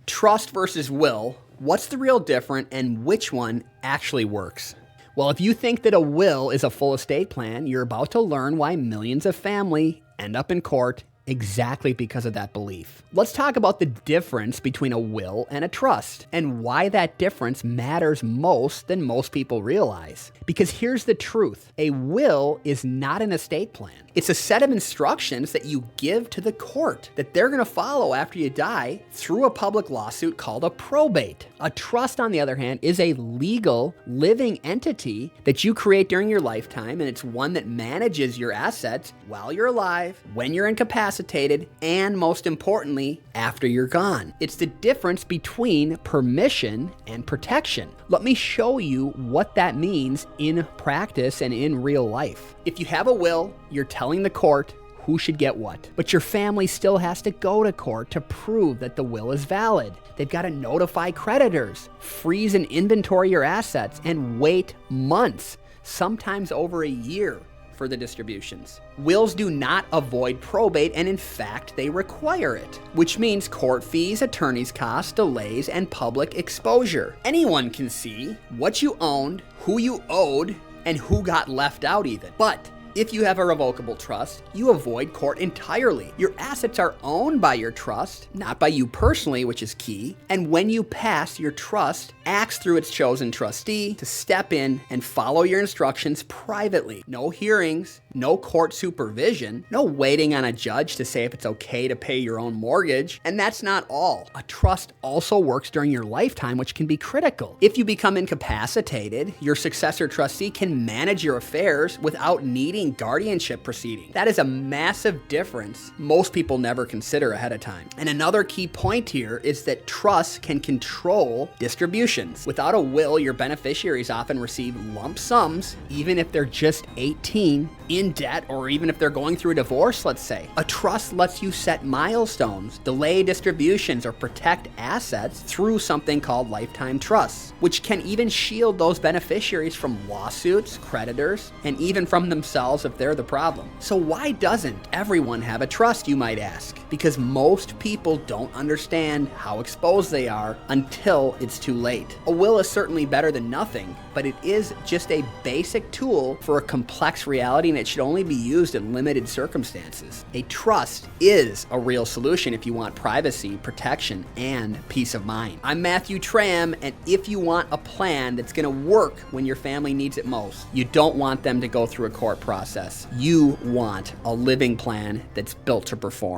Trust versus will. What's the real difference and which one actually works? Well, if you think that a will is a full estate plan, you're about to learn why millions of family end up in court exactly because of that belief. Let's talk about the difference between a will and a trust and why that difference matters most than most people realize. Because here's the truth. A will is not an estate plan. It's a set of instructions that you give to the court that they're going to follow after you die through a public lawsuit called a probate. A trust, on the other hand, is a legal living entity that you create during your lifetime, and it's one that manages your assets while you're alive, when you're incapacitated, and most importantly, after you're gone. It's the difference between permission and protection. Let me show you what that means in practice and in real life. If you have a will, you're telling the court who should get what. But your family still has to go to court to prove that the will is valid. They've got to notify creditors, freeze and inventory your assets, and wait months, sometimes over a year, for the distributions. Wills do not avoid probate, and in fact, they require it, which means court fees, attorney's costs, delays, and public exposure. Anyone can see what you owned, who you owed, and who got left out even. But if you have a revocable trust, you avoid court entirely. Your assets are owned by your trust, not by you personally, which is key. And when you pass, your trust acts through its chosen trustee to step in and follow your instructions privately. No hearings, no court supervision, no waiting on a judge to say if it's okay to pay your own mortgage. And that's not all. A trust also works during your lifetime, which can be critical. If you become incapacitated, your successor trustee can manage your affairs without needing guardianship proceeding. That is a massive difference most people never consider ahead of time. And another key point here is that trusts can control distributions. Without a will, your beneficiaries often receive lump sums, even if they're just 18, in debt, or even if they're going through a divorce, let's say. A trust lets you set milestones, delay distributions, or protect assets through something called lifetime trusts, which can even shield those beneficiaries from lawsuits, creditors, and even from themselves if they're the problem. So why doesn't everyone have a trust, you might ask? Because most people don't understand how exposed they are until it's too late. A will is certainly better than nothing, but it is just a basic tool for a complex reality, and it should only be used in limited circumstances. A trust is a real solution if you want privacy, protection, and peace of mind. I'm Matthew Tram, and if you want a plan that's going to work when your family needs it most, you don't want them to go through a court process. You want a living plan that's built to perform.